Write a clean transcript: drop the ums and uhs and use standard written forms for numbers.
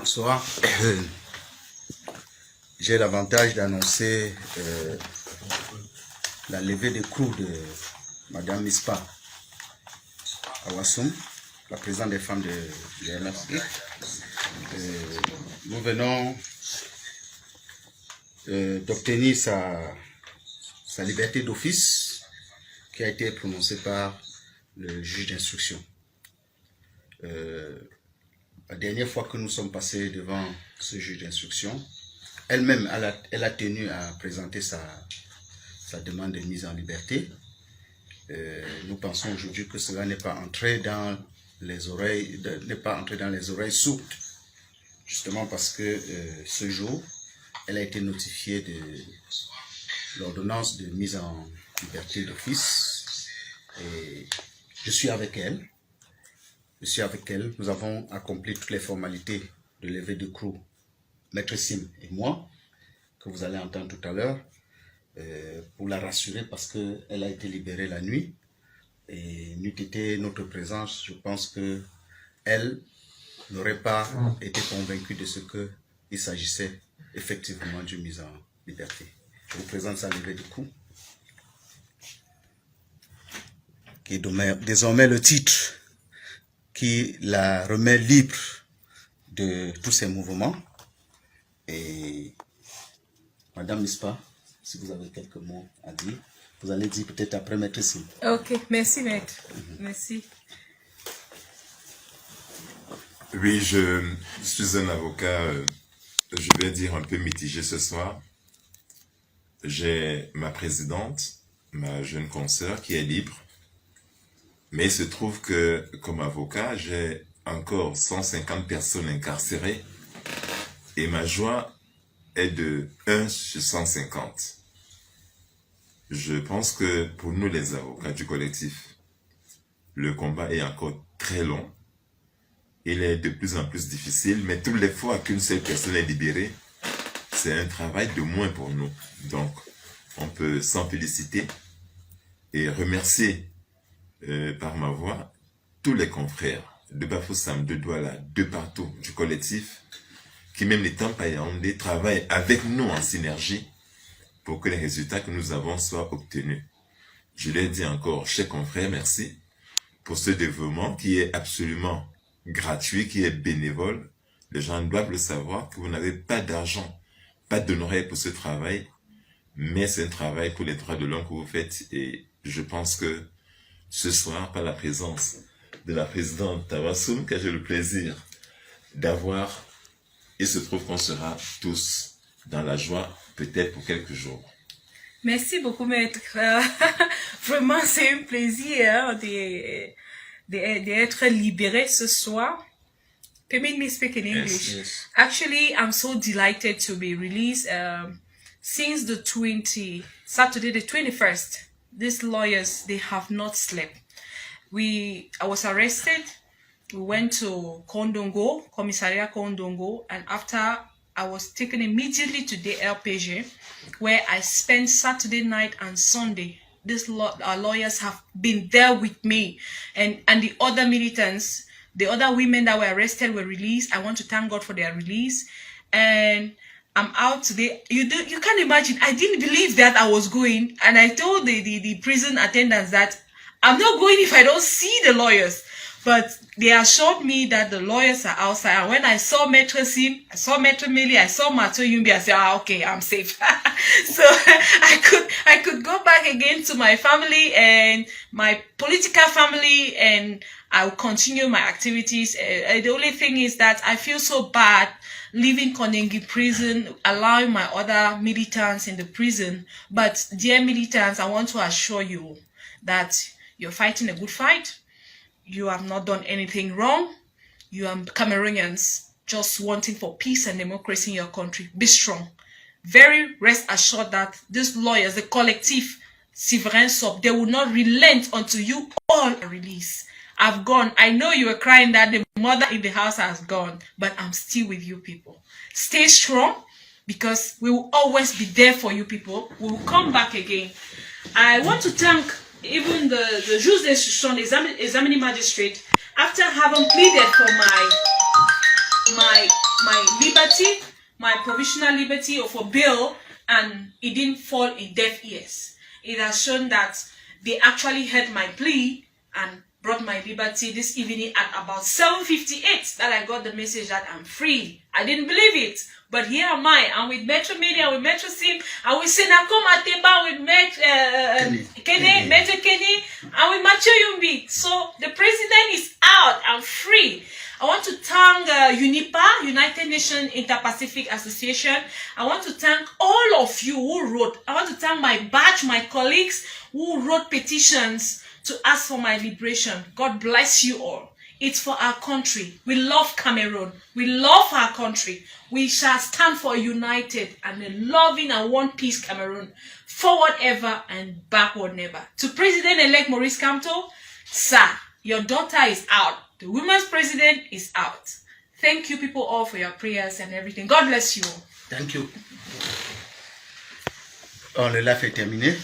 Bonsoir. J'ai l'avantage d'annoncer la levée d'écrou de Madame Mispa Awassoum, la présidente des femmes de MRC. Nous venons d'obtenir sa liberté d'office qui a été prononcée par le juge d'instruction. La dernière fois que nous sommes passés devant ce juge d'instruction, elle-même, elle a tenu à présenter sa demande de mise en liberté. Nous pensons aujourd'hui que cela n'est pas entré dans les oreilles, sourdes, justement parce que ce jour, elle a été notifiée de l'ordonnance de mise en liberté d'office. Et je suis avec elle. Nous avons accompli toutes les formalités de levée d'écrou, Maître Sim et moi, que vous allez entendre tout à l'heure, pour la rassurer parce qu'elle a été libérée la nuit. Et n'eût été notre présence, je pense qu'elle n'aurait pas été convaincue de ce qu'il s'agissait effectivement d'une mise en liberté. Je vous présente sa levée d'écrou, qui est désormais le titre qui la remet libre de tous ses mouvements. Et Madame Mispa, si vous avez quelques mots à dire, vous allez dire peut-être après Maître Sim. Ok, merci Maître. Merci. Oui, je suis un avocat, je vais dire un peu mitigé ce soir. J'ai ma présidente, ma jeune consoeur qui est libre. Mais il se trouve que, comme avocat, j'ai encore 150 personnes incarcérées et ma joie est de 1 sur 150. Je pense que pour nous les avocats du collectif, le combat est encore très long. Il est de plus en plus difficile, mais toutes les fois qu'une seule personne est libérée, c'est un travail de moins pour nous. Donc, on peut s'en féliciter et remercier par ma voix tous les confrères de Bafoussam, de Douala, de partout du collectif, qui même n'étant pas Yaoundé, travaillent avec nous en synergie pour que les résultats que nous avons soient obtenus. Je l'ai dit encore, chers confrères, merci pour ce développement qui est absolument gratuit, qui est bénévole. Les gens doivent le savoir que vous n'avez pas d'argent, pas d'honoraires pour ce travail, mais c'est un travail pour les droits de l'homme que vous faites et je pense que ce soir, par la présence de la présidente Awassoum, que j'ai le plaisir d'avoir, il se trouve qu'on sera tous dans la joie, peut-être pour quelques jours. Merci beaucoup, Maître. Vraiment, c'est un plaisir d'être libéré ce soir. Permit me speak in English. Yes. Actually, I'm so delighted to be released. Since Saturday the 21st, these lawyers, they have not slept. I was arrested. We went to Kondongo, Commissariat Kondongo, and after I was taken immediately to the LPG, where I spent Saturday night and Sunday. Our lawyers have been there with me, and the other militants, the other women that were arrested were released. I want to thank God for their release, and I'm out today. You can't imagine. I didn't believe that I was going, and I told the prison attendants that I'm not going if I don't see the lawyers. But they assured me that the lawyers are outside. And when I saw Maître Sim, I saw Maître Meli, I saw Mato Yumbi, I said, okay, I'm safe. So I could go back again to my family and my political family, and I'll continue my activities. The only thing is that I feel so bad leaving Konengi prison, allowing my other militants in the prison. But dear militants, I want to assure you that you're fighting a good fight. You have not done anything wrong. You are Cameroonians just wanting for peace and democracy in your country. Be strong. Very rest assured that these lawyers, the collective, Sivren Sop, they will not relent until you all are released. I've gone. I know you were crying that the mother in the house has gone, but I'm still with you people. Stay strong because we will always be there for you people. We will come back again. I want to thank even the juge d'instruction, examining magistrate, after having pleaded for my my liberty, my provisional liberty for bail, and it didn't fall in deaf ears. It has shown that they actually heard my plea and brought my liberty this evening at about 7:58 that I got the message that I'm free. I didn't believe it, but here am I. I'm with Metro Media, with Metro Sim, I'm with Senako Mateba, with Metro Kenny, and with Mathieu Yumbi. So the president is out. I'm free. I want to thank UNIPA, United Nations Inter-Pacific Association. I want to thank all of you who wrote. I want to thank my batch, my colleagues who wrote petitions to ask for my liberation. God bless you all. It's for our country. We love Cameroon. We love our country. We shall stand for a united and a loving and one peace Cameroon. Forward ever and backward never. To President-elect Maurice Kamto, sir, your daughter is out. The women's president is out. Thank you people all for your prayers and everything. God bless you all. Thank you. Le live est terminé.